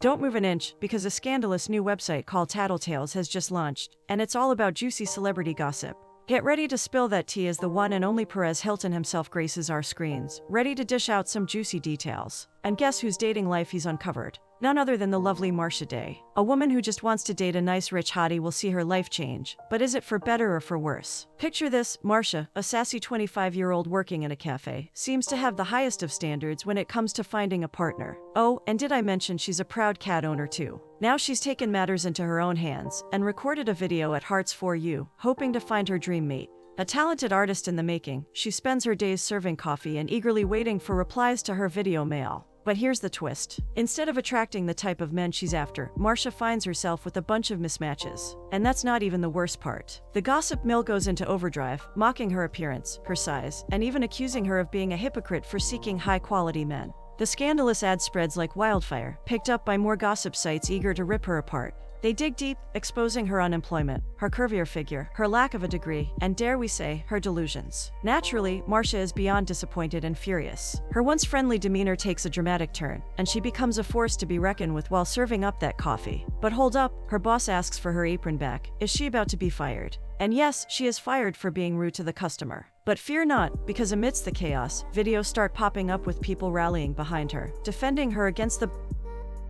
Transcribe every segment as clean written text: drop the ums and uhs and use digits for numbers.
Don't move an inch, because a scandalous new website called Tattletales has just launched, and it's all about juicy celebrity gossip. Get ready to spill that tea as the one and only Perez Hilton himself graces our screens, ready to dish out some juicy details. And guess whose dating life he's uncovered? None other than the lovely Marcia Day. A woman who just wants to date a nice rich hottie will see her life change. But is it for better or for worse? Picture this: Marcia, a sassy 25-year-old working in a cafe, seems to have the highest of standards when it comes to finding a partner. Oh, and did I mention she's a proud cat owner too? Now she's taken matters into her own hands and recorded a video at Hearts for You, hoping to find her dream mate. A talented artist in the making, she spends her days serving coffee and eagerly waiting for replies to her video mail. But here's the twist. Instead of attracting the type of men she's after, Marcia finds herself with a bunch of mismatches. And that's not even the worst part. The gossip mill goes into overdrive, mocking her appearance, her size, and even accusing her of being a hypocrite for seeking high-quality men. The scandalous ad spreads like wildfire, picked up by more gossip sites eager to rip her apart. They dig deep, exposing her unemployment, her curvier figure, her lack of a degree, and dare we say, her delusions. Naturally, Marcia is beyond disappointed and furious. Her once friendly demeanor takes a dramatic turn, and she becomes a force to be reckoned with while serving up that coffee. But hold up, her boss asks for her apron back. Is she about to be fired? And yes, she is fired for being rude to the customer. But fear not, because amidst the chaos, videos start popping up with people rallying behind her, defending her against the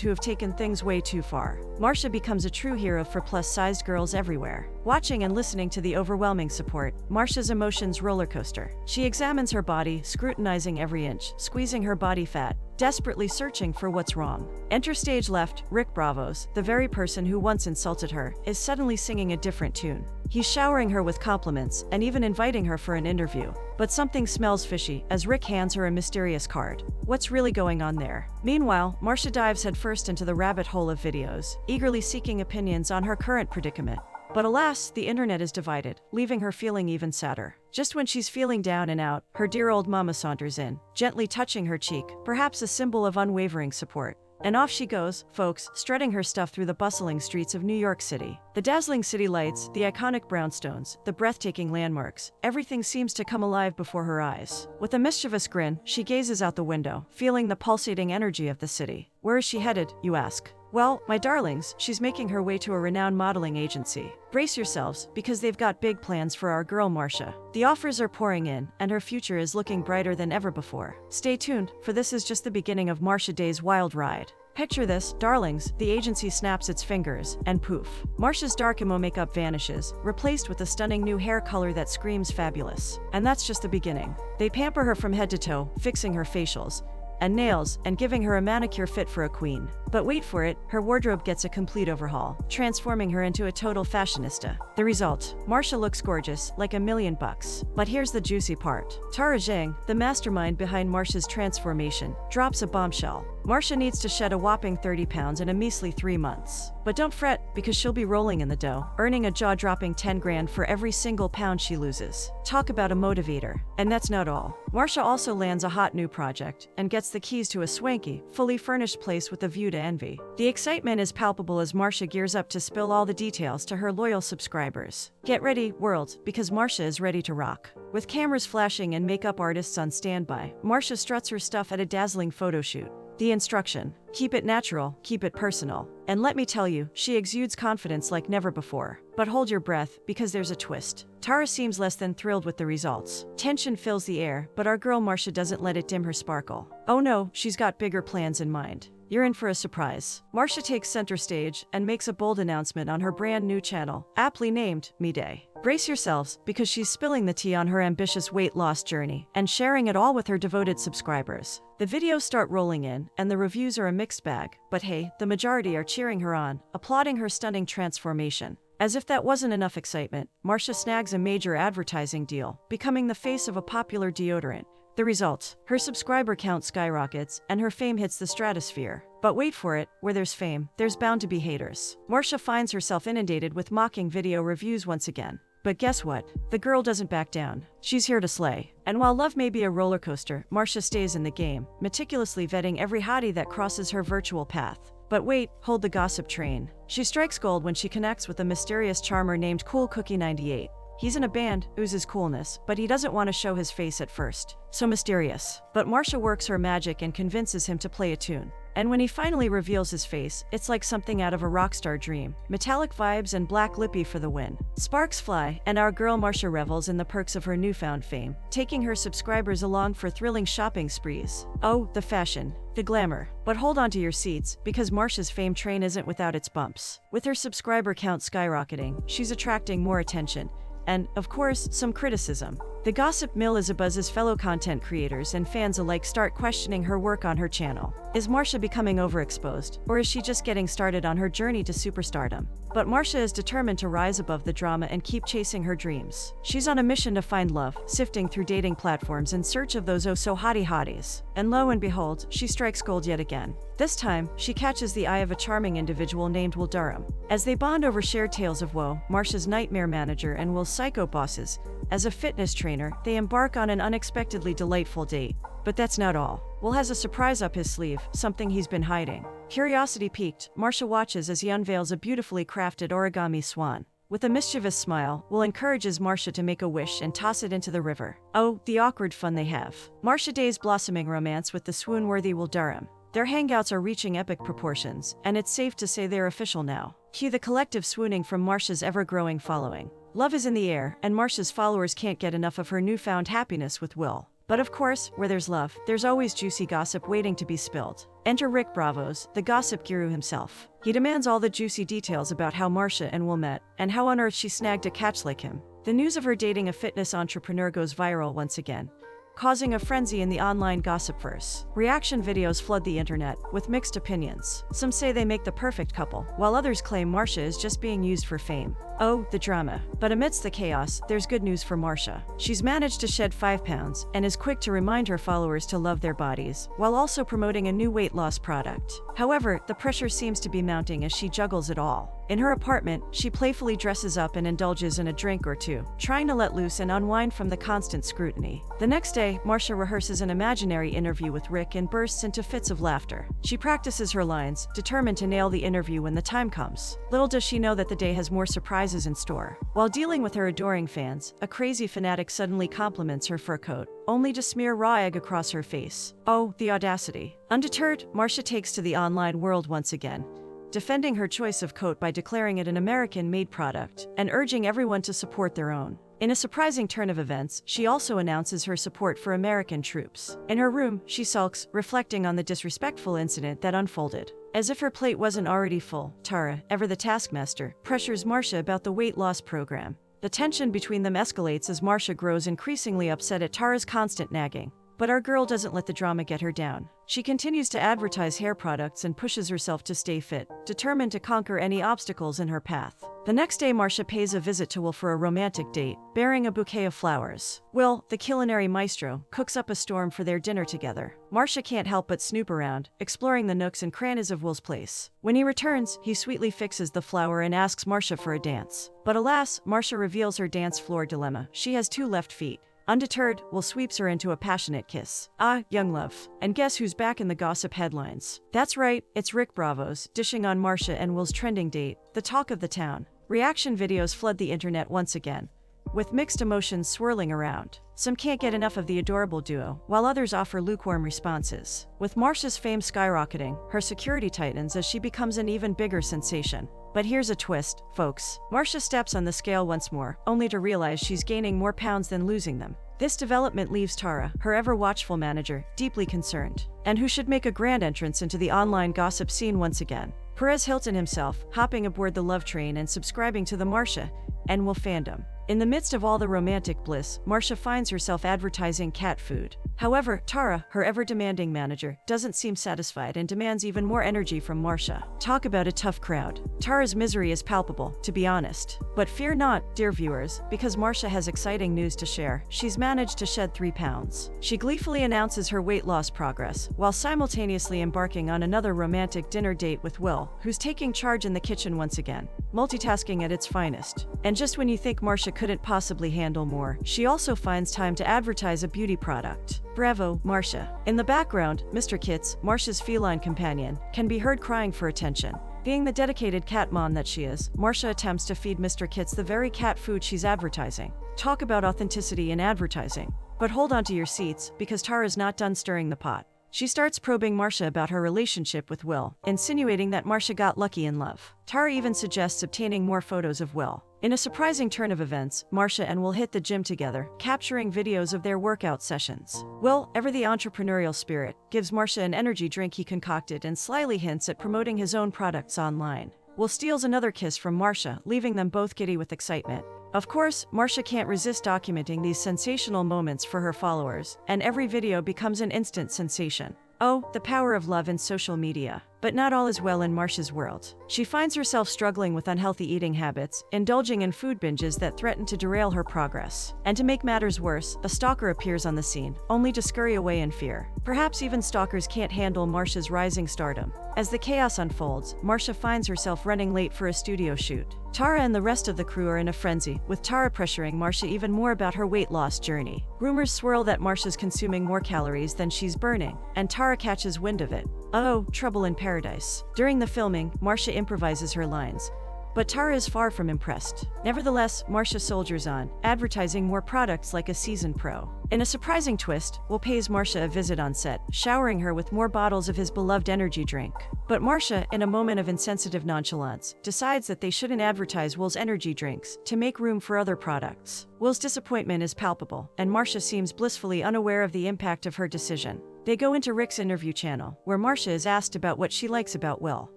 who have taken things way too far. Marcia becomes a true hero for plus-sized girls everywhere. Watching and listening to the overwhelming support, Marcia's emotions roller coaster. She examines her body, scrutinizing every inch, squeezing her body fat, desperately searching for what's wrong. Enter stage left, Rick Bravos, the very person who once insulted her, is suddenly singing a different tune. He's showering her with compliments and even inviting her for an interview. But something smells fishy as Rick hands her a mysterious card. What's really going on there? Meanwhile, Marcia dives headfirst into the rabbit hole of videos, eagerly seeking opinions on her current predicament. But alas, the internet is divided, leaving her feeling even sadder. Just when she's feeling down and out, her dear old mama saunters in, gently touching her cheek, perhaps a symbol of unwavering support. And off she goes, folks, strutting her stuff through the bustling streets of New York City. The dazzling city lights, the iconic brownstones, the breathtaking landmarks, everything seems to come alive before her eyes. With a mischievous grin, she gazes out the window, feeling the pulsating energy of the city. Where is she headed, you ask? Well, my darlings, she's making her way to a renowned modeling agency. Brace yourselves, because they've got big plans for our girl Marcia. The offers are pouring in, and her future is looking brighter than ever before. Stay tuned, for this is just the beginning of Marcia Day's wild ride. Picture this, darlings, the agency snaps its fingers, and poof. Marcia's dark emo makeup vanishes, replaced with a stunning new hair color that screams fabulous. And that's just the beginning. They pamper her from head to toe, fixing her facials and nails, and giving her a manicure fit for a queen. But wait for it, her wardrobe gets a complete overhaul, transforming her into a total fashionista. The result: Marcia looks gorgeous, like $1,000,000. But here's the juicy part. Tara Zhang, the mastermind behind Marcia's transformation, drops a bombshell. Marcia needs to shed a whopping 30 pounds in a measly 3 months. But don't fret, because she'll be rolling in the dough, earning a jaw-dropping 10 grand for every single pound she loses. Talk about a motivator. And that's not all. Marcia also lands a hot new project, and gets the keys to a swanky, fully furnished place with a view to envy. The excitement is palpable as Marcia gears up to spill all the details to her loyal subscribers. Get ready, world, because Marcia is ready to rock. With cameras flashing and makeup artists on standby, Marcia struts her stuff at a dazzling photo shoot. The instruction: keep it natural, keep it personal. And let me tell you, she exudes confidence like never before. But hold your breath, because there's a twist. Tara seems less than thrilled with the results. Tension fills the air, but our girl Marcia doesn't let it dim her sparkle. Oh no, she's got bigger plans in mind. You're in for a surprise. Marcia takes center stage and makes a bold announcement on her brand new channel, aptly named Me Day. Brace yourselves, because she's spilling the tea on her ambitious weight loss journey and sharing it all with her devoted subscribers. The videos start rolling in, and the reviews are a mixed bag. But hey, the majority are cheering her on, applauding her stunning transformation. As if that wasn't enough excitement, Marcia snags a major advertising deal, becoming the face of a popular deodorant. The result: her subscriber count skyrockets, and her fame hits the stratosphere. But wait for it, where there's fame, there's bound to be haters. Marcia finds herself inundated with mocking video reviews once again. But guess what? The girl doesn't back down. She's here to slay. And while love may be a roller coaster, Marcia stays in the game, meticulously vetting every hottie that crosses her virtual path. But wait, hold the gossip train. She strikes gold when she connects with a mysterious charmer named Cool Cookie 98. He's in a band, oozes coolness, but he doesn't want to show his face at first. So mysterious. But Marcia works her magic and convinces him to play a tune. And when he finally reveals his face, it's like something out of a rockstar dream. Metallic vibes and black lippy for the win. Sparks fly, and our girl Marcia revels in the perks of her newfound fame, taking her subscribers along for thrilling shopping sprees. Oh, the fashion. The glamour. But hold on to your seats, because Marcia's fame train isn't without its bumps. With her subscriber count skyrocketing, she's attracting more attention. And, of course, some criticism. The gossip mill is abuzz as fellow content creators and fans alike start questioning her work on her channel. Is Marcia becoming overexposed, or is she just getting started on her journey to superstardom? But Marcia is determined to rise above the drama and keep chasing her dreams. She's on a mission to find love, sifting through dating platforms in search of those oh-so-hottie hotties. And lo and behold, she strikes gold yet again. This time, she catches the eye of a charming individual named Will Durham. As they bond over shared tales of woe, Marcia's nightmare manager and Will's psycho bosses, as a fitness trainer, they embark on an unexpectedly delightful date. But that's not all. Will has a surprise up his sleeve, something he's been hiding. Curiosity piqued, Marcia watches as he unveils a beautifully crafted origami swan. With a mischievous smile, Will encourages Marcia to make a wish and toss it into the river. Oh, the awkward fun they have. Marcia days blossoming romance with the swoon-worthy Will Durham. Their hangouts are reaching epic proportions, and it's safe to say they're official now. Cue the collective swooning from Marcia's ever-growing following. Love is in the air, and Marcia's followers can't get enough of her newfound happiness with Will. But of course, where there's love, there's always juicy gossip waiting to be spilled. Enter Rick Bravos, the gossip guru himself. He demands all the juicy details about how Marcia and Will met, and how on earth she snagged a catch like him. The news of her dating a fitness entrepreneur goes viral once again, causing a frenzy in the online gossipverse. Reaction videos flood the internet, with mixed opinions. Some say they make the perfect couple, while others claim Marcia is just being used for fame. Oh, the drama. But amidst the chaos, there's good news for Marcia. She's managed to shed 5 pounds, and is quick to remind her followers to love their bodies, while also promoting a new weight loss product. However, the pressure seems to be mounting as she juggles it all. In her apartment, she playfully dresses up and indulges in a drink or two, trying to let loose and unwind from the constant scrutiny. The next day, Marcia rehearses an imaginary interview with Rick and bursts into fits of laughter. She practices her lines, determined to nail the interview when the time comes. Little does she know that the day has more surprises in store. While dealing with her adoring fans, a crazy fanatic suddenly compliments her fur coat, only to smear raw egg across her face. Oh, the audacity. Undeterred, Marcia takes to the online world once again, defending her choice of coat by declaring it an American-made product, and urging everyone to support their own. In a surprising turn of events, she also announces her support for American troops. In her room, she sulks, reflecting on the disrespectful incident that unfolded. As if her plate wasn't already full, Tara, ever the taskmaster, pressures Marcia about the weight loss program. The tension between them escalates as Marcia grows increasingly upset at Tara's constant nagging. But our girl doesn't let the drama get her down. She continues to advertise hair products and pushes herself to stay fit, determined to conquer any obstacles in her path. The next day, Marcia pays a visit to Will for a romantic date, bearing a bouquet of flowers. Will, the culinary maestro, cooks up a storm for their dinner together. Marcia can't help but snoop around, exploring the nooks and crannies of Will's place. When he returns, he sweetly fixes the flower and asks Marcia for a dance. But alas, Marcia reveals her dance floor dilemma. She has 2 left feet. Undeterred, Will sweeps her into a passionate kiss. Ah, young love. And guess who's back in the gossip headlines? That's right, it's Rick Bravos, dishing on Marcia and Will's trending date, the talk of the town. Reaction videos flood the internet once again, with mixed emotions swirling around. Some can't get enough of the adorable duo, while others offer lukewarm responses. With Marcia's fame skyrocketing, her security tightens as she becomes an even bigger sensation. But here's a twist, folks. Marcia steps on the scale once more, only to realize she's gaining more pounds than losing them. This development leaves Tara, her ever-watchful manager, deeply concerned. And who should make a grand entrance into the online gossip scene once again? Perez Hilton himself, hopping aboard the love train and subscribing to the Marcia and Will fandom. In the midst of all the romantic bliss, Marcia finds herself advertising cat food. However, Tara, her ever-demanding manager, doesn't seem satisfied and demands even more energy from Marcia. Talk about a tough crowd. Tara's misery is palpable, to be honest. But fear not, dear viewers, because Marcia has exciting news to share. She's managed to shed 3 pounds. She gleefully announces her weight loss progress, while simultaneously embarking on another romantic dinner date with Will, who's taking charge in the kitchen once again. Multitasking at its finest. And just when you think Marcia couldn't possibly handle more, she also finds time to advertise a beauty product. Bravo, Marcia. In the background, Mr. Kitts, Marcia's feline companion, can be heard crying for attention. Being the dedicated cat mom that she is, Marcia attempts to feed Mr. Kitts the very cat food she's advertising. Talk about authenticity in advertising. But hold on to your seats, because Tara's not done stirring the pot. She starts probing Marcia about her relationship with Will, insinuating that Marcia got lucky in love. Tara even suggests obtaining more photos of Will. In a surprising turn of events, Marcia and Will hit the gym together, capturing videos of their workout sessions. Will, ever the entrepreneurial spirit, gives Marcia an energy drink he concocted and slyly hints at promoting his own products online. Will steals another kiss from Marcia, leaving them both giddy with excitement. Of course, Marcia can't resist documenting these sensational moments for her followers, and every video becomes an instant sensation. Oh, the power of love in social media. But not all is well in Marcia's world. She finds herself struggling with unhealthy eating habits, indulging in food binges that threaten to derail her progress. And to make matters worse, a stalker appears on the scene, only to scurry away in fear. Perhaps even stalkers can't handle Marcia's rising stardom. As the chaos unfolds, Marcia finds herself running late for a studio shoot. Tara and the rest of the crew are in a frenzy, with Tara pressuring Marcia even more about her weight loss journey. Rumors swirl that Marcia's consuming more calories than she's burning, and Tara catches wind of it. Oh, trouble in paradise. During the filming, Marcia improvises her lines, but Tara is far from impressed. Nevertheless, Marcia soldiers on, advertising more products like a seasoned pro. In a surprising twist, Will pays Marcia a visit on set, showering her with more bottles of his beloved energy drink. But Marcia, in a moment of insensitive nonchalance, decides that they shouldn't advertise Will's energy drinks to make room for other products. Will's disappointment is palpable, and Marcia seems blissfully unaware of the impact of her decision. They go into Rick's interview channel, where Marcia is asked about what she likes about Will.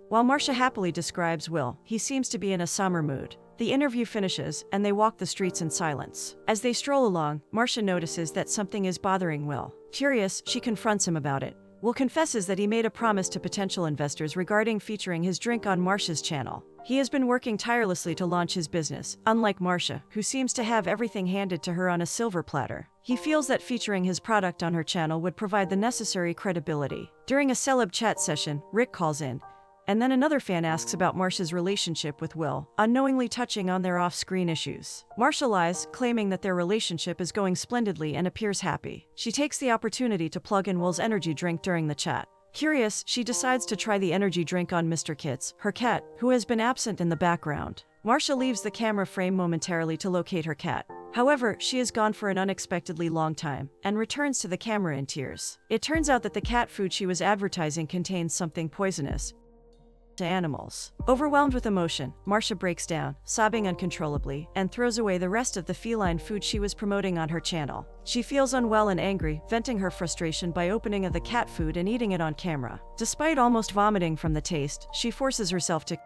While Marcia happily describes Will, he seems to be in a summer mood. The interview finishes, and they walk the streets in silence. As they stroll along, Marcia notices that something is bothering Will. Curious, she confronts him about it. Will confesses that he made a promise to potential investors regarding featuring his drink on Marcia's channel. He has been working tirelessly to launch his business, unlike Marcia, who seems to have everything handed to her on a silver platter. He feels that featuring his product on her channel would provide the necessary credibility. During a celeb chat session, Rick calls in, and then another fan asks about Marcia's relationship with Will, unknowingly touching on their off-screen issues. Marcia lies, claiming that their relationship is going splendidly and appears happy. She takes the opportunity to plug in Will's energy drink during the chat. Curious, she decides to try the energy drink on Mr. Kitts, her cat, who has been absent in the background. Marcia leaves the camera frame momentarily to locate her cat. However, she is gone for an unexpectedly long time, and returns to the camera in tears. It turns out that the cat food she was advertising contains something poisonous to animals. Overwhelmed with emotion, Marcia breaks down, sobbing uncontrollably, and throws away the rest of the feline food she was promoting on her channel. She feels unwell and angry, venting her frustration by opening the cat food and eating it on camera. Despite almost vomiting from the taste, she forces herself to,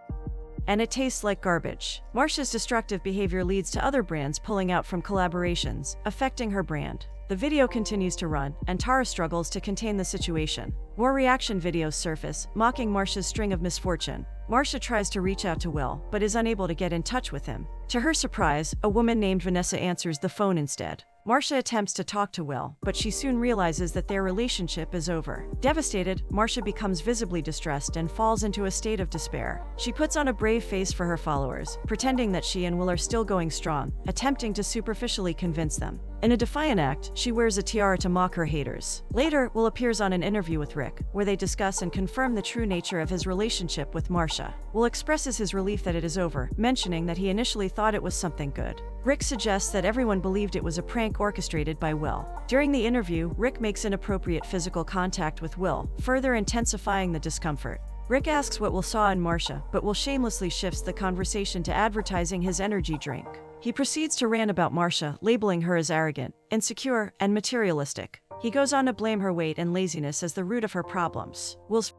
and it tastes like garbage. Marcia's destructive behavior leads to other brands pulling out from collaborations, affecting her brand. The video continues to run, and Tara struggles to contain the situation. More reaction videos surface, mocking Marcia's string of misfortune. Marcia tries to reach out to Will, but is unable to get in touch with him. To her surprise, a woman named Vanessa answers the phone instead. Marcia attempts to talk to Will, but she soon realizes that their relationship is over. Devastated, Marcia becomes visibly distressed and falls into a state of despair. She puts on a brave face for her followers, pretending that she and Will are still going strong, attempting to superficially convince them. In a defiant act, she wears a tiara to mock her haters. Later, Will appears on an interview with Rick, where they discuss and confirm the true nature of his relationship with Marcia. Will expresses his relief that it is over, mentioning that he initially thought it was something good. Rick suggests that everyone believed it was a prank orchestrated by Will. During the interview, Rick makes inappropriate physical contact with Will, further intensifying the discomfort. Rick asks what Will saw in Marcia, but Will shamelessly shifts the conversation to advertising his energy drink. He proceeds to rant about Marcia, labeling her as arrogant, insecure, and materialistic. He goes on to blame her weight and laziness as the root of her problems. Will's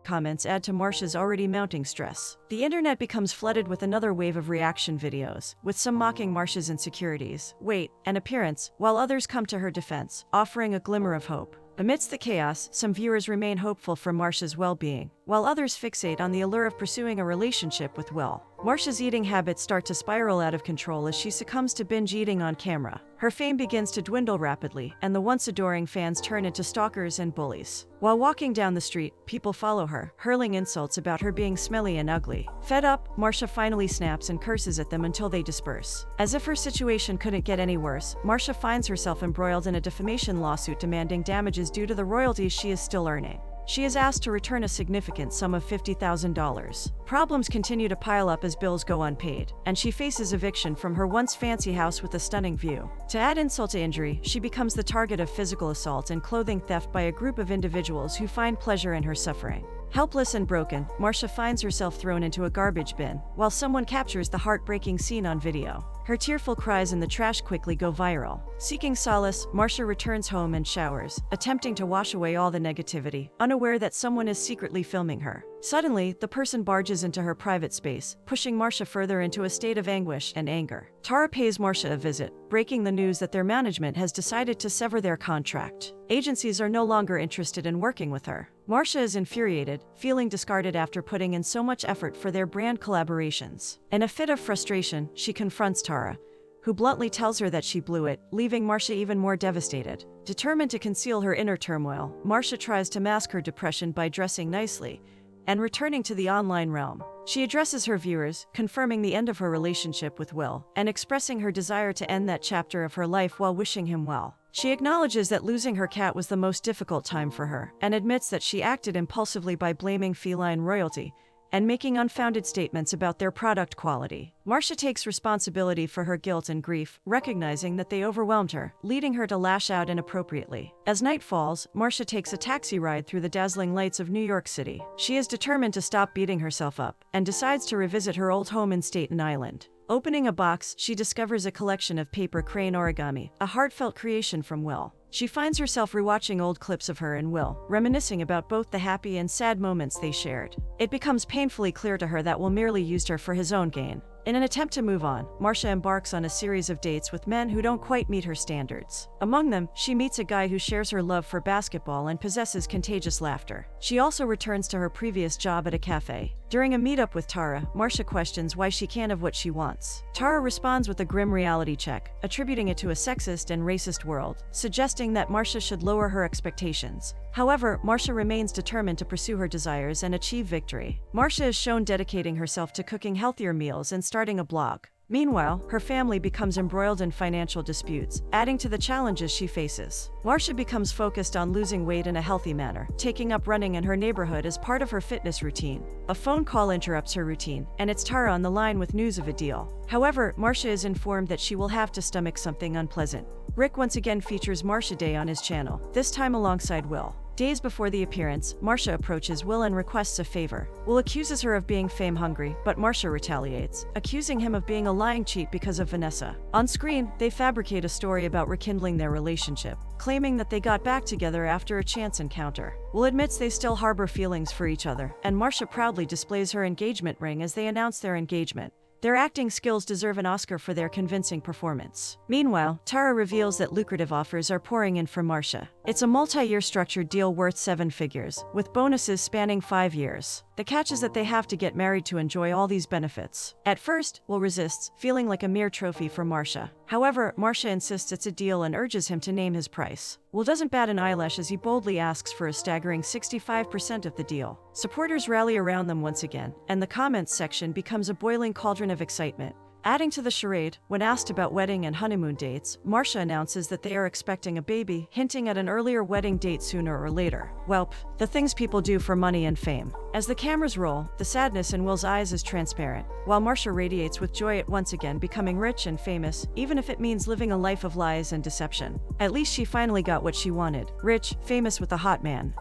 comments add to Marcia's already mounting stress. The internet becomes flooded with another wave of reaction videos, with some mocking Marcia's insecurities, weight, and appearance, while others come to her defense, offering a glimmer of hope. Amidst the chaos, some viewers remain hopeful for Marcia's well-being, while others fixate on the allure of pursuing a relationship with Will. Marcia's eating habits start to spiral out of control as she succumbs to binge eating on camera. Her fame begins to dwindle rapidly, and the once adoring fans turn into stalkers and bullies. While walking down the street, people follow her, hurling insults about her being smelly and ugly. Fed up, Marcia finally snaps and curses at them until they disperse. As if her situation couldn't get any worse, Marcia finds herself embroiled in a defamation lawsuit demanding damages due to the royalties she is still earning. she is asked to return a significant sum of $50,000. Problems continue to pile up as bills go unpaid, and she faces eviction from her once fancy house with a stunning view. To add insult to injury, she becomes the target of physical assault and clothing theft by a group of individuals who find pleasure in her suffering. Helpless and broken, Marcia finds herself thrown into a garbage bin, while someone captures the heartbreaking scene on video. Her tearful cries in the trash quickly go viral. Seeking solace, Marcia returns home and showers, attempting to wash away all the negativity, unaware that someone is secretly filming her. Suddenly, the person barges into her private space, pushing Marcia further into a state of anguish and anger. Tara pays Marcia a visit, breaking the news that their management has decided to sever their contract. Agencies are no longer interested in working with her. Marcia is infuriated, feeling discarded after putting in so much effort for their brand collaborations. In a fit of frustration, she confronts Tara, who bluntly tells her that she blew it, leaving Marcia even more devastated. Determined to conceal her inner turmoil, Marcia tries to mask her depression by dressing nicely and returning to the online realm. She addresses her viewers, confirming the end of her relationship with Will, and expressing her desire to end that chapter of her life while wishing him well. She acknowledges that losing her cat was the most difficult time for her, and admits that she acted impulsively by blaming feline royalty and making unfounded statements about their product quality. Marcia takes responsibility for her guilt and grief, recognizing that they overwhelmed her, leading her to lash out inappropriately. As night falls, Marcia takes a taxi ride through the dazzling lights of New York City. She is determined to stop beating herself up, and decides to revisit her old home in Staten Island. Opening a box, she discovers a collection of paper crane origami, a heartfelt creation from Will. She finds herself rewatching old clips of her and Will, reminiscing about both the happy and sad moments they shared. It becomes painfully clear to her that Will merely used her for his own gain. In an attempt to move on, Marcia embarks on a series of dates with men who don't quite meet her standards. Among them, she meets a guy who shares her love for basketball and possesses contagious laughter. She also returns to her previous job at a cafe. During a meetup with Tara, Marcia questions why she can't have what she wants. Tara responds with a grim reality check, attributing it to a sexist and racist world, suggesting that Marcia should lower her expectations. However, Marcia remains determined to pursue her desires and achieve victory. Marcia is shown dedicating herself to cooking healthier meals and starting a blog. Meanwhile, her family becomes embroiled in financial disputes, adding to the challenges she faces. Marcia becomes focused on losing weight in a healthy manner, taking up running in her neighborhood as part of her fitness routine. A phone call interrupts her routine, and it's Tara on the line with news of a deal. However, Marcia is informed that she will have to stomach something unpleasant. Rick once again features Marcia Day on his channel, this time alongside Will. Days before the appearance, Marcia approaches Will and requests a favor. Will accuses her of being fame-hungry, but Marcia retaliates, accusing him of being a lying cheat because of Vanessa. On screen, they fabricate a story about rekindling their relationship, claiming that they got back together after a chance encounter. Will admits they still harbor feelings for each other, and Marcia proudly displays her engagement ring as they announce their engagement. Their acting skills deserve an Oscar for their convincing performance. Meanwhile, Tara reveals that lucrative offers are pouring in for Marcia. It's a multi-year structured deal worth 7 figures, with bonuses spanning 5 years. The catch is that they have to get married to enjoy all these benefits. At first, Will resists, feeling like a mere trophy for Marcia. However, Marcia insists it's a deal and urges him to name his price. Will doesn't bat an eyelash as he boldly asks for a staggering 65% of the deal. Supporters rally around them once again, and the comments section becomes a boiling cauldron of excitement. Adding to the charade, when asked about wedding and honeymoon dates, Marcia announces that they are expecting a baby, hinting at an earlier wedding date sooner or later. Welp, the things people do for money and fame. As the cameras roll, the sadness in Will's eyes is transparent, while Marcia radiates with joy at once again becoming rich and famous, even if it means living a life of lies and deception. At least she finally got what she wanted: rich, famous with a hot man.